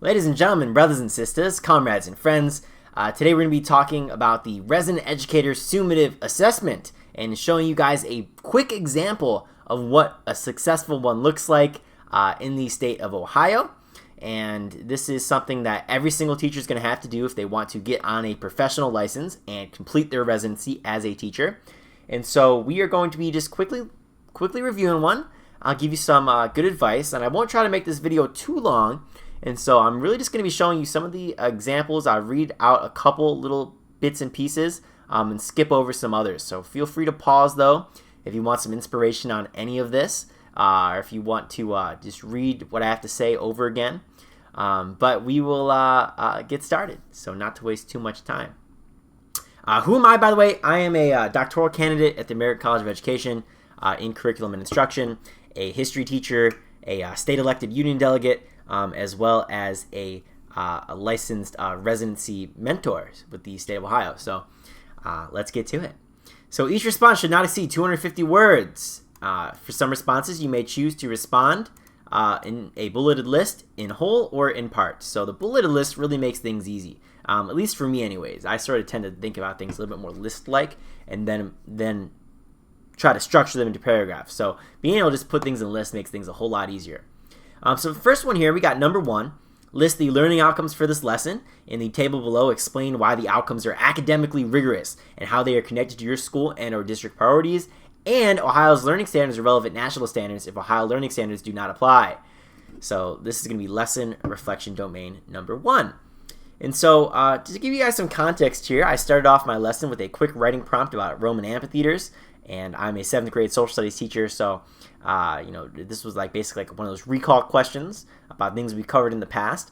Ladies and gentlemen, brothers and sisters, comrades and friends, today we're going to be talking about the Resident Educator Summative Assessment and showing you guys a quick example of what a successful one looks like in the state of Ohio. And this is something that every single teacher is going to have to do if they want to get on a professional license and complete their residency as a teacher. And so we are going to be just quickly reviewing one. I'll give you some good advice, and I won't try to make this video too long. And so I'm really just going to be showing you some of the examples. I'll read out a couple little bits and pieces and skip over some others. So feel free to pause, though, if you want some inspiration on any of this, or if you want to just read what I have to say over again. But we will get started, so not to waste too much time. Who am I, by the way? I am a doctoral candidate at the American College of Education in curriculum and instruction, a history teacher, a state elected union delegate, as well as a licensed residency mentor with the state of Ohio. So let's get to it. So each response should not exceed 250 words. For some responses, you may choose to respond in a bulleted list in whole or in part. So the bulleted list really makes things easy, at least for me anyways. I sort of tend to think about things a little bit more list-like and then try to structure them into paragraphs. So being able to just put things in a list makes things a whole lot easier. So the first one here, we got number 1. List the learning outcomes for this lesson. In the table below, explain why the outcomes are academically rigorous and how they are connected to your school and or district priorities, and Ohio's learning standards are relevant national standards if Ohio learning standards do not apply. So this is going to be lesson reflection domain number 1. And so to give you guys some context here, I started off my lesson with a quick writing prompt about Roman amphitheaters, and I'm a 7th grade social studies teacher, so this was basically one of those recall questions about things we covered in the past.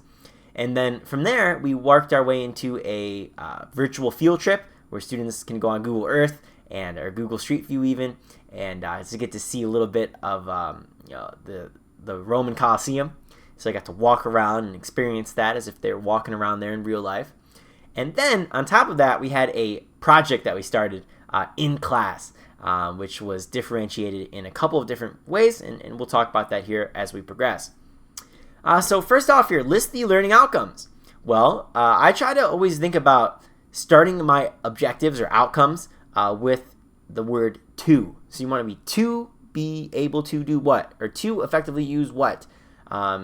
And then from there, we worked our way into a virtual field trip where students can go on Google Earth or Google Street View even, and to get to see a little bit of the Roman Colosseum. So I got to walk around and experience that as if they were walking around there in real life. And then on top of that, we had a project that we started in class, which was differentiated in a couple of different ways, and we'll talk about that here as we progress. So first off here, list the learning outcomes. Well, I try to always think about starting my objectives or outcomes with the word to. So you want to be to be able to do what, or to effectively use what.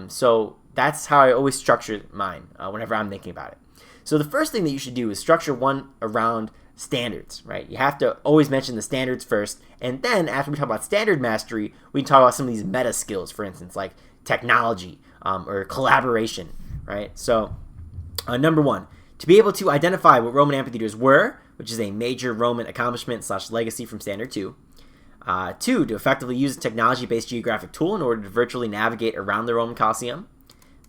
So that's how I always structure mine whenever I'm thinking about it. So the first thing that you should do is structure one around standards, right? You have to always mention the standards first, and then after we talk about standard mastery, we can talk about some of these meta skills, for instance, like technology or collaboration, right? So number 1, to be able to identify what Roman amphitheaters were, which is a major Roman accomplishment / legacy from standard 2. 2, to effectively use a technology-based geographic tool in order to virtually navigate around the Roman Colosseum.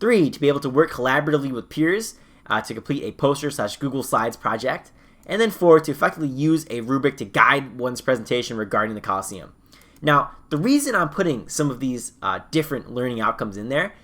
3, to be able to work collaboratively with peers to complete a poster / Google Slides project. And then 4, to effectively use a rubric to guide one's presentation regarding the Colosseum. Now, the reason I'm putting some of these different learning outcomes in there,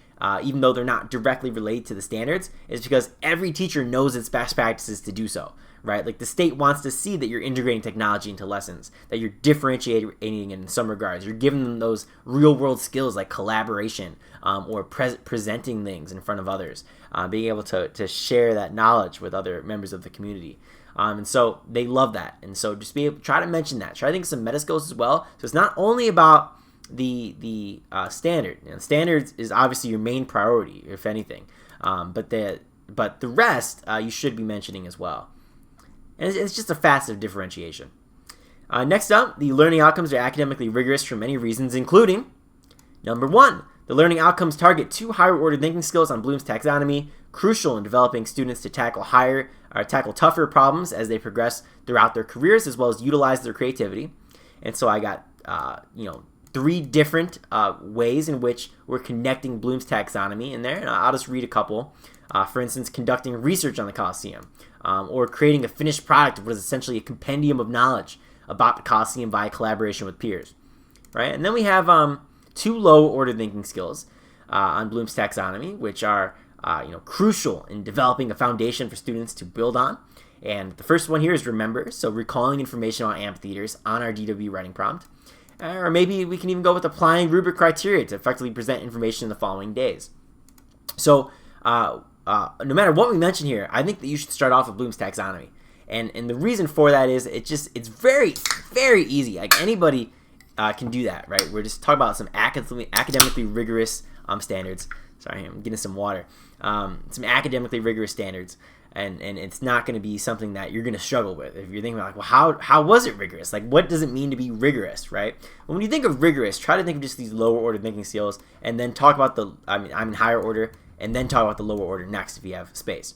even though they're not directly related to the standards, is because every teacher knows its best practices to do so, right? Like the state wants to see that you're integrating technology into lessons, that you're differentiating in some regards. You're giving them those real-world skills like collaboration or presenting things in front of others, being able to share that knowledge with other members of the community. And so they love that. And so just try to mention that. Try to think of some meta skills as well. So it's not only about the standard. Standards is obviously your main priority, if anything. But the rest you should be mentioning as well. And it's just a facet of differentiation. Next up, the learning outcomes are academically rigorous for many reasons, including number 1, the learning outcomes target 2 higher order thinking skills on Bloom's taxonomy, crucial in developing students to tackle tougher problems as they progress throughout their careers, as well as utilize their creativity. And so I got 3 different ways in which we're connecting Bloom's taxonomy in there, and I'll just read a couple. For instance, conducting research on the Colosseum, or creating a finished product of what is essentially a compendium of knowledge about the Colosseum via collaboration with peers, right? And then we have 2 low-order thinking skills on Bloom's taxonomy, which are crucial in developing a foundation for students to build on. And the first one here is remember, so recalling information on amphitheaters on our DW writing prompt. Or maybe we can even go with applying rubric criteria to effectively present information in the following days. So no matter what we mention here, I think that you should start off with Bloom's taxonomy. And the reason for that is it's very, very easy. Like anybody can do that, right? We're just talking about some academically rigorous standards. Sorry, I'm getting some water. Some academically rigorous standards. And it's not going to be something that you're going to struggle with. If you're thinking about, like, well, how was it rigorous? Like, what does it mean to be rigorous, right? Well, when you think of rigorous, try to think of just these lower order thinking skills, and then talk about higher order, and then talk about the lower order next if you have space.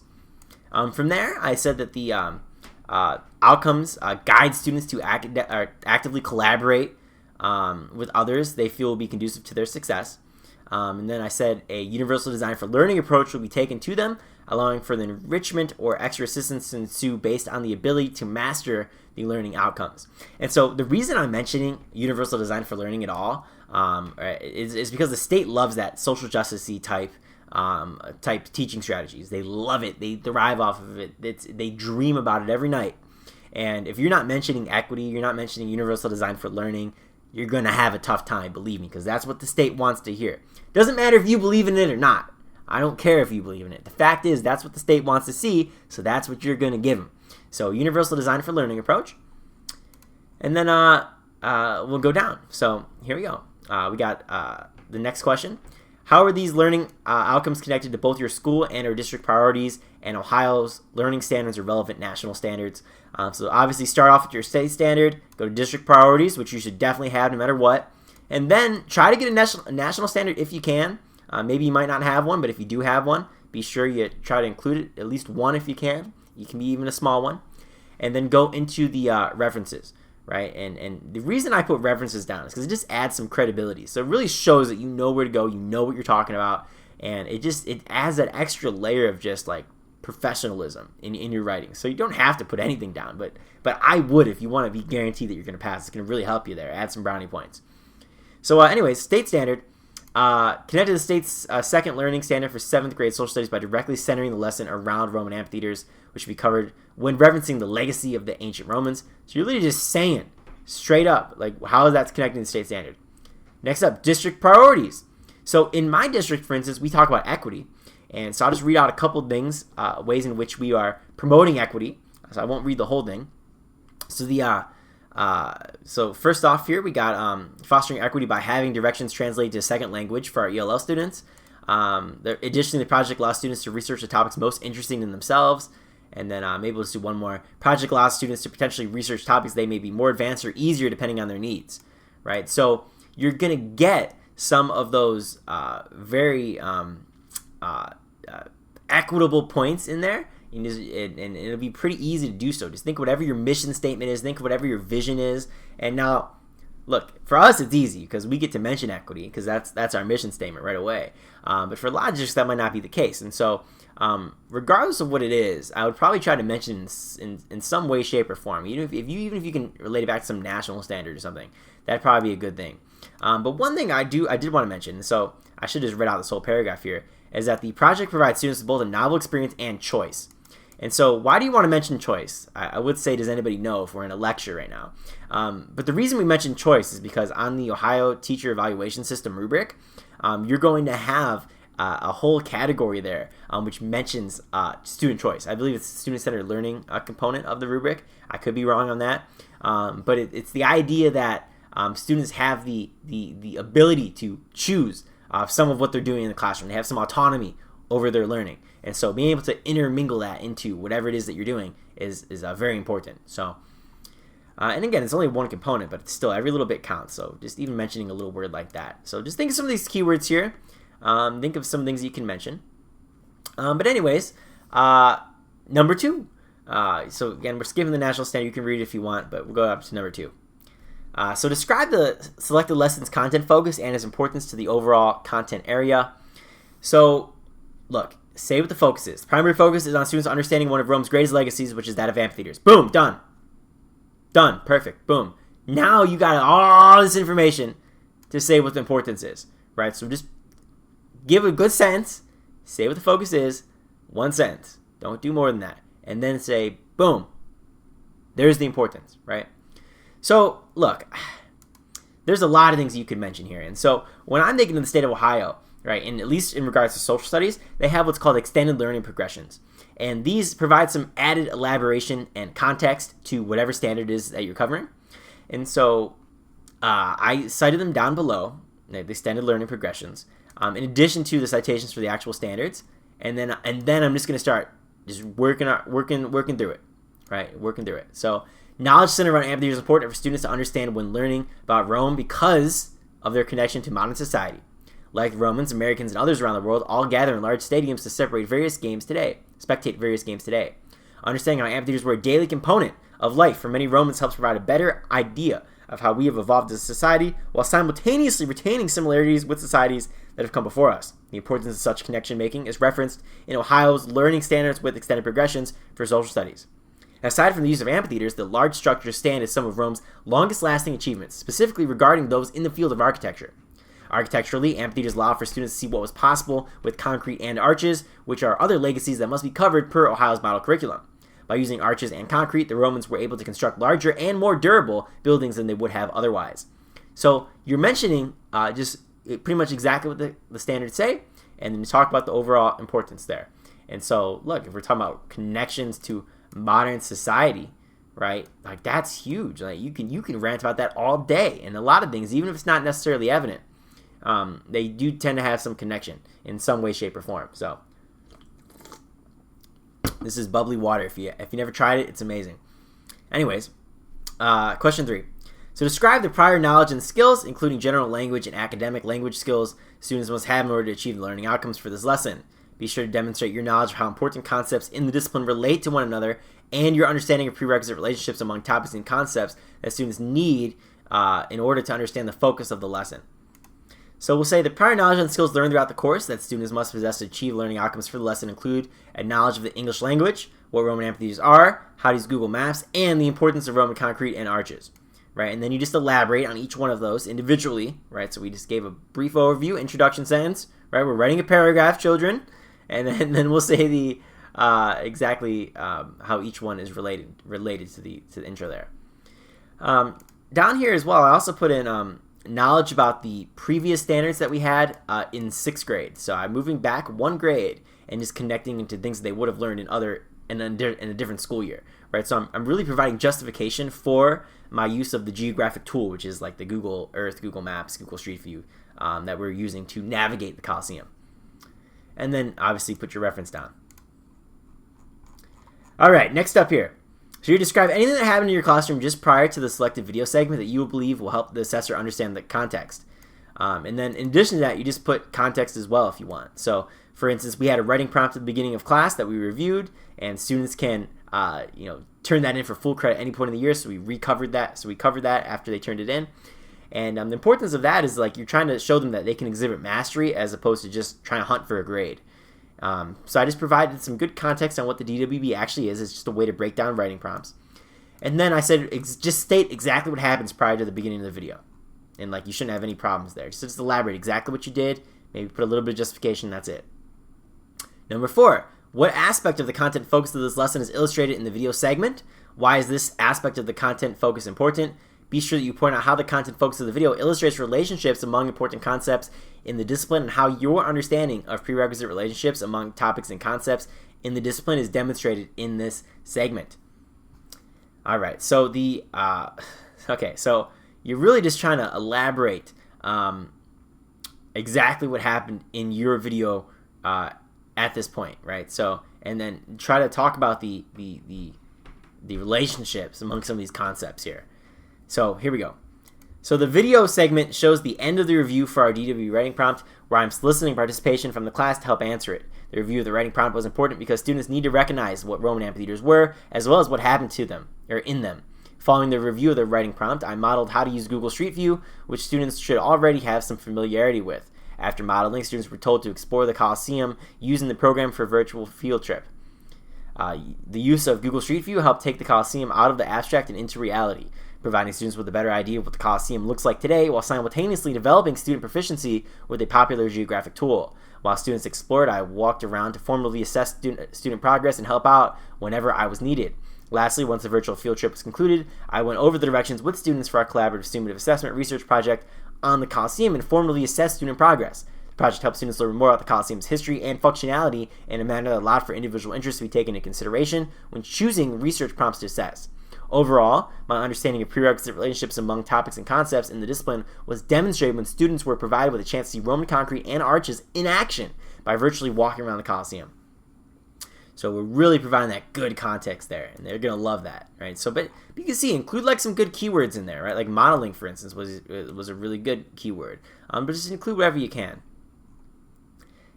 From there, I said that the outcomes guide students to actively collaborate with others they feel will be conducive to their success. And then I said a universal design for learning approach will be taken to them, allowing for the enrichment or extra assistance to ensue based on the ability to master the learning outcomes. And so the reason I'm mentioning universal design for learning at all is because the state loves that social justice-y type teaching strategies. They love it. They derive off of it. They dream about it every night. And if you're not mentioning equity, you're not mentioning universal design for learning, you're going to have a tough time, believe me, because that's what the state wants to hear. Doesn't matter if you believe in it or not. I don't care if you believe in it. The fact is, that's what the state wants to see, so that's what you're going to give them. So universal design for learning approach. And then we'll go down. So here we go. We got the next question. How are these learning outcomes connected to both your school and or district priorities and Ohio's learning standards or relevant national standards? So obviously start off with your state standard, go to district priorities, which you should definitely have no matter what, and then try to get a national standard if you can. Maybe you might not have one, but if you do have one, be sure you try to include it, at least one if you can. You can be even a small one. And then go into the references, right? And the reason I put references down is because it just adds some credibility. So it really shows that you know where to go, you know what you're talking about, and it adds that extra layer of just like professionalism in your writing. So you don't have to put anything down, but I would if you want to be guaranteed that you're going to pass. It's going to really help you there. Add some brownie points. So anyways, state standard. Connect to the state's second learning standard for 7th grade social studies by directly centering the lesson around Roman amphitheaters, which should be covered when referencing the legacy of the ancient Romans. So you're literally just saying straight up, like, how is that connecting to the state standard? Next up, district priorities. So in my district, for instance, we talk about equity. And so I'll just read out a couple of things, ways in which we are promoting equity. So I won't read the whole thing. So so first off here, we got fostering equity by having directions translated to a second language for our ELL students. Additionally, the project allows students to research the topics most interesting in themselves. And then maybe let's do one more. Project allows students to potentially research topics they may be more advanced or easier depending on their needs, right? So you're going to get some of those very equitable points in there. And it'll be pretty easy to do so. Just think whatever your mission statement is, think whatever your vision is. And now, look, for us it's easy because we get to mention equity because that's our mission statement right away. But for a lot of districts that might not be the case. And so regardless of what it is, I would probably try to mention in some way, shape, or form. Even if you can relate it back to some national standard or something, that'd probably be a good thing. But one thing I did want to mention, so I should just read out this whole paragraph here, is that the project provides students with both a novel experience and choice. And so why do you want to mention choice? I would say, does anybody know if we're in a lecture right now? But the reason we mention choice is because on the Ohio Teacher Evaluation System rubric, you're going to have a whole category there which mentions student choice. I believe it's the student-centered learning component of the rubric. I could be wrong on that. But it's the idea that students have the ability to choose some of what they're doing in the classroom. They have some autonomy over their learning. And so being able to intermingle that into whatever it is that you're doing is very important. So, and again, it's only one component, but it's still every little bit counts. So just even mentioning a little word like that. So just think of some of these keywords here. Think of some things you can mention. But anyways, number 2. So again, we're skipping the national standard. You can read it if you want, but we'll go up to number 2. So describe the selected lesson's content focus and its importance to the overall content area. So look, say what the focus is. The primary focus is on students understanding one of Rome's greatest legacies, which is that of amphitheaters. Boom, done. Done, perfect, boom. Now you got all this information to say what the importance is, right? So just give a good sentence, say what the focus is, one sentence. Don't do more than that. And then say, boom, there's the importance, right? So look, there's a lot of things you could mention here. And so when I'm thinking of the state of Ohio, right? And at least in regards to social studies, they have what's called extended learning progressions. And these provide some added elaboration and context to whatever standard it is that you're covering. And so I cited them down below, the extended learning progressions, in addition to the citations for the actual standards. And then I'm just going to start just working through it, right? Working through it. So knowledge centered around amphitheaters is important for students to understand when learning about Rome because of their connection to modern society. Like the Romans, Americans, and others around the world all gather in large stadiums to spectate various games today. Understanding how amphitheaters were a daily component of life for many Romans helps provide a better idea of how we have evolved as a society while simultaneously retaining similarities with societies that have come before us. The importance of such connection making is referenced in Ohio's learning standards with extended progressions for social studies. Aside from the use of amphitheaters, the large structures stand as some of Rome's longest-lasting achievements, specifically regarding those in the field of architecture. Architecturally, amphitheaters allow for students to see what was possible with concrete and arches, which are other legacies that must be covered per Ohio's model curriculum. By using arches and concrete, the Romans were able to construct larger and more durable buildings than they would have otherwise. So you're mentioning just pretty much exactly what the standards say, and then you talk about the overall importance there. And so, look, if we're talking about connections to modern society, right? Like that's huge. Like you can rant about that all day, and a lot of things, even if it's not necessarily evident, they do tend to have some connection in some way, shape, or form. So this is bubbly water. If you never tried it, it's amazing. Anyways, question 3. So describe the prior knowledge and skills, including general language and academic language skills, students must have in order to achieve the learning outcomes for this lesson. Be sure to demonstrate your knowledge of how important concepts in the discipline relate to one another and your understanding of prerequisite relationships among topics and concepts that students need in order to understand the focus of the lesson. So we'll say the prior knowledge and skills learned throughout the course that students must possess to achieve learning outcomes for the lesson include a knowledge of the English language, what Roman amphitheaters are, how to use Google Maps, and the importance of Roman concrete and arches. Right, and then you just elaborate on each one of those individually, right? So we just gave a brief overview, introduction sentence, right? We're writing a paragraph, children, and then we'll say the exactly how each one is related to the intro there. Down here as well, I also put in knowledge about the previous standards that we had in 6th grade. So I'm moving back 1 grade and just connecting into things that they would have learned in a different school year, right? So I'm really providing justification for my use of the geographic tool, which is like the Google Earth, Google Maps, Google Street View that we're using to navigate the Colosseum. And then obviously put your reference down. All right, next up here. So you describe anything that happened in your classroom just prior to the selected video segment that you believe will help the assessor understand the context. And then in addition to that, you just put context as well if you want. So for instance, we had a writing prompt at the beginning of class that we reviewed, and students can turn that in for full credit at any point in the year. So we covered that after they turned it in. And the importance of that is like you're trying to show them that they can exhibit mastery as opposed to just trying to hunt for a grade. So I just provided some good context on what the DWB actually is. It's just a way to break down writing prompts. And then I said just state exactly what happens prior to the beginning of the video. And like you shouldn't have any problems there. Just elaborate exactly what you did. Maybe put a little bit of justification. That's it. Number 4. What aspect of the content focus of this lesson is illustrated in the video segment? Why is this aspect of the content focus important? Be sure that you point out how the content focus of the video illustrates relationships among important concepts in the discipline and how your understanding of prerequisite relationships among topics and concepts in the discipline is demonstrated in this segment. All right, so so you're really just trying to elaborate exactly what happened in your video at this point, right? So, and then try to talk about the relationships among some of these concepts here. So here we go. So the video segment shows the end of the review for our DW writing prompt, where I'm soliciting participation from the class to help answer it. The review of the writing prompt was important because students need to recognize what Roman amphitheaters were, as well as what happened to them, or in them. Following the review of the writing prompt, I modeled how to use Google Street View, which students should already have some familiarity with. After modeling, students were told to explore the Colosseum using the program for a virtual field trip. The use of Google Street View helped take the Colosseum out of the abstract and into reality, providing students with a better idea of what the Colosseum looks like today while simultaneously developing student proficiency with a popular geographic tool. While students explored, I walked around to formally assess student progress and help out whenever I was needed. Lastly, once the virtual field trip was concluded, I went over the directions with students for our collaborative summative assessment research project on the Colosseum and formally assessed student progress. The project helped students learn more about the Coliseum's history and functionality in a manner that allowed for individual interests to be taken into consideration when choosing research prompts to assess. Overall, my understanding of prerequisite relationships among topics and concepts in the discipline was demonstrated when students were provided with a chance to see Roman concrete and arches in action by virtually walking around the Coliseum. So we're really providing that good context there, and they're going to love that, right? So, but you can see, include like some good keywords in there, right? Like modeling, for instance, was a really good keyword. But just include whatever you can.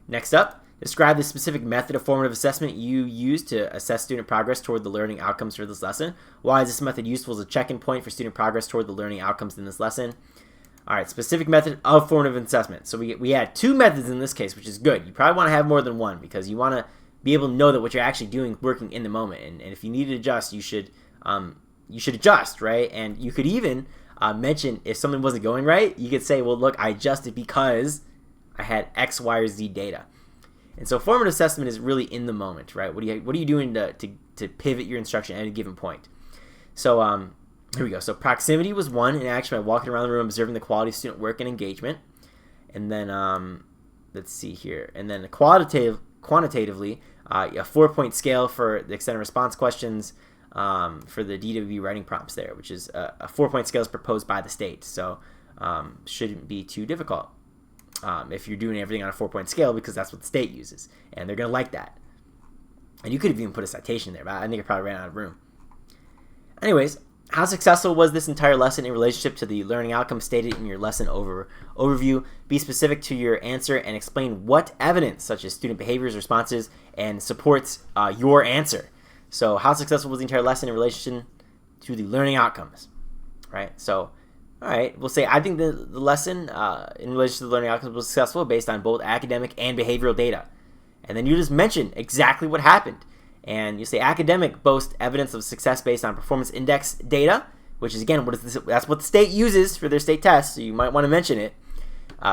Next up, describe the specific method of formative assessment you use to assess student progress toward the learning outcomes for this lesson. Why is this method useful as a check-in point for student progress toward the learning outcomes in this lesson? All right, specific method of formative assessment. So we had 2 methods in this case, which is good. You probably want to have more than one because you want to be able to know that what you're actually doing is working in the moment. And if you need to adjust, you should adjust, right? And you could even mention if something wasn't going right, you could say, well, look, I adjusted because I had X, Y, or Z data. And so formative assessment is really in the moment, right? What are you doing to pivot your instruction at a given point? So here we go. So proximity was one in action by walking around the room, observing the quality of student work and engagement. And then let's see here. And then quantitatively, a 4-point scale for the extent of response questions for the DWB writing prompts there, which is a 4-point scale is proposed by the state. So shouldn't be too difficult. If you're doing everything on a 4-point scale, because that's what the state uses, and they're going to like that. And you could have even put a citation there, but I think I probably ran out of room. Anyways, how successful was this entire lesson in relationship to the learning outcomes stated in your lesson overview? Be specific to your answer and explain what evidence, such as student behaviors, responses, and supports your answer. So how successful was the entire lesson in relation to the learning outcomes, right? So all right, we'll say I think the lesson in relation to the learning outcomes was successful based on both academic and behavioral data. And then you just mention exactly what happened. And you say academic boasts evidence of success based on performance index data, which is, again, that's what the state uses for their state tests, so you might want to mention it.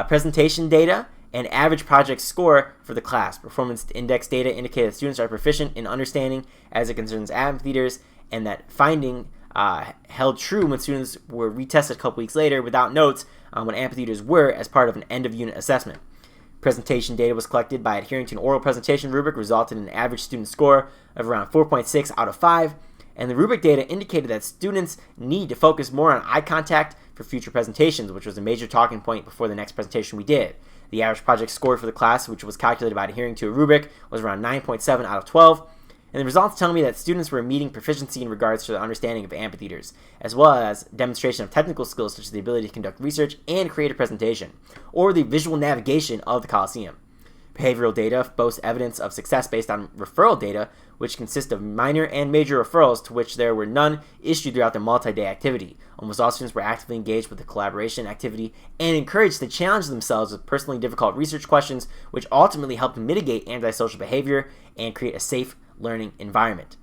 Presentation data and average project score for the class. Performance index data indicate that students are proficient in understanding as it concerns amphitheaters, and that finding held true when students were retested a couple weeks later without notes on what amphitheaters were as part of an end-of-unit assessment. Presentation data was collected by adhering to an oral presentation rubric, resulted in an average student score of around 4.6 out of 5, and the rubric data indicated that students need to focus more on eye contact for future presentations, which was a major talking point before the next presentation we did. The average project score for the class, which was calculated by adhering to a rubric, was around 9.7 out of 12, and the results tell me that students were meeting proficiency in regards to the understanding of amphitheaters, as well as demonstration of technical skills such as the ability to conduct research and create a presentation, or the visual navigation of the Coliseum. Behavioral data boasts evidence of success based on referral data, which consist of minor and major referrals to which there were none issued throughout the multi-day activity. Almost all students were actively engaged with the collaboration activity and encouraged to challenge themselves with personally difficult research questions, which ultimately helped mitigate antisocial behavior and create a safe learning environment.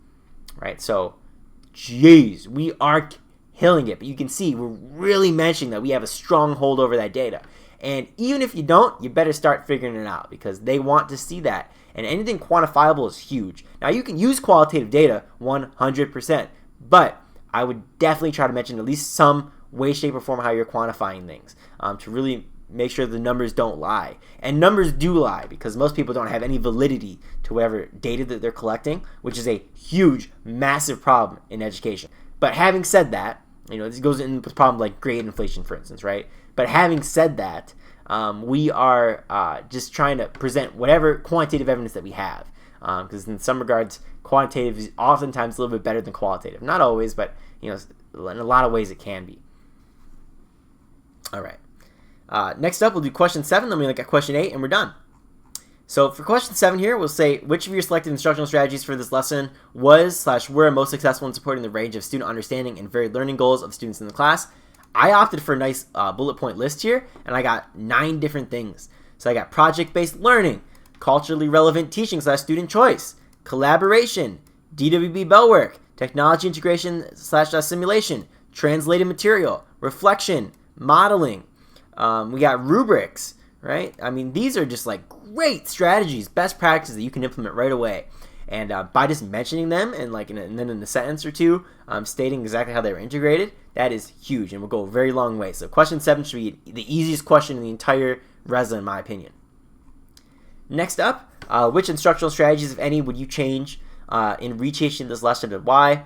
Right? So, geez, we are killing it. But you can see we're really mentioning that we have a strong hold over that data. And even if you don't, you better start figuring it out because they want to see that. And anything quantifiable is huge. Now, you can use qualitative data 100%, but I would definitely try to mention at least some way, shape, or form how you're quantifying things to really make sure the numbers don't lie. And numbers do lie because most people don't have any validity to whatever data that they're collecting, which is a huge, massive problem in education. But having said that, this goes in with problem like grade inflation, for instance, right? But having said that, we are just trying to present whatever quantitative evidence that we have. Because in some regards, quantitative is oftentimes a little bit better than qualitative. Not always, but in a lot of ways it can be. All right. Next up, we'll do question 7. Then we look at question 8, and we're done. So for question 7 here, we'll say which of your selected instructional strategies for this lesson were most successful in supporting the range of student understanding and varied learning goals of students in the class. I opted for a nice bullet point list here, and I got 9 different things. So I got project-based learning, culturally relevant teaching / student choice, collaboration, DWB bell work, technology integration / simulation, translated material, reflection, modeling. We got rubrics, right? I mean, these are just like great strategies, best practices that you can implement right away. And by just mentioning them and then in a sentence or two, stating exactly how they were integrated, that is huge and will go a very long way. So question 7 should be the easiest question in the entire RESA, in my opinion. Next up, which instructional strategies, if any, would you change in reteaching this lesson and why?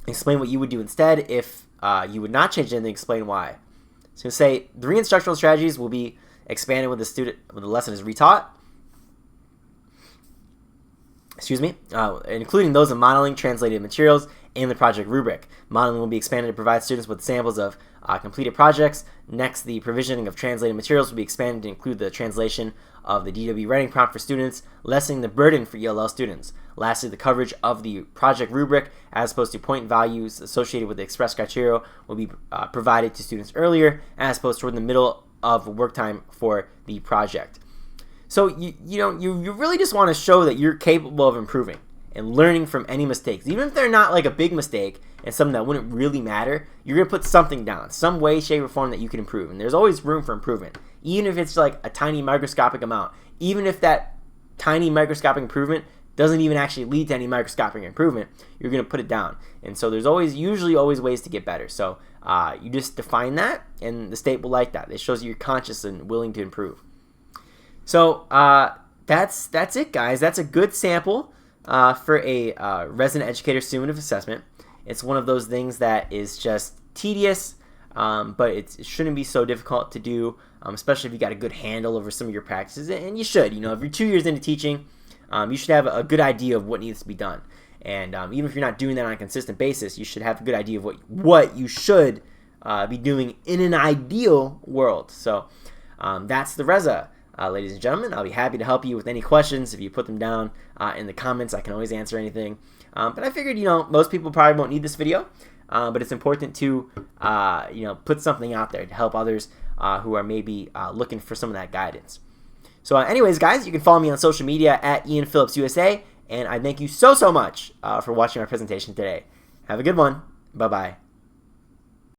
Explain what you would do instead. If you would not change anything, explain why. So say 3 instructional strategies will be expanded when the lesson is retaught. Including those of modeling, translated materials, and the project rubric. Modeling will be expanded to provide students with samples of completed projects. Next, the provisioning of translated materials will be expanded to include the translation of the DW writing prompt for students, lessening the burden for ELL students. Lastly, the coverage of the project rubric, as opposed to point values associated with the express criteria, will be provided to students earlier, as opposed to toward the middle of work time for the project. So you really just want to show that you're capable of improving and learning from any mistakes. Even if they're not like a big mistake and something that wouldn't really matter, you're going to put something down, some way, shape, or form that you can improve. And there's always room for improvement, even if it's like a tiny microscopic amount. Even if that tiny microscopic improvement doesn't even actually lead to any microscopic improvement, you're going to put it down. And so there's usually always ways to get better. So you just define that, and the state will like that. It shows you're conscious and willing to improve. So that's it, guys. That's a good sample for a resident educator summative assessment. It's one of those things that is just tedious, but it shouldn't be so difficult to do, especially if you got a good handle over some of your practices. And you should. If you're 2 years into teaching, you should have a good idea of what needs to be done. And even if you're not doing that on a consistent basis, you should have a good idea of what you should be doing in an ideal world. So that's the RESA. Ladies and gentlemen, I'll be happy to help you with any questions. If you put them down in the comments, I can always answer anything. But I figured, most people probably won't need this video, but it's important to, put something out there to help others who are maybe looking for some of that guidance. So anyways, guys, you can follow me on social media at Ian Phillips USA, and I thank you so much for watching my presentation today. Have a good one. Bye-bye.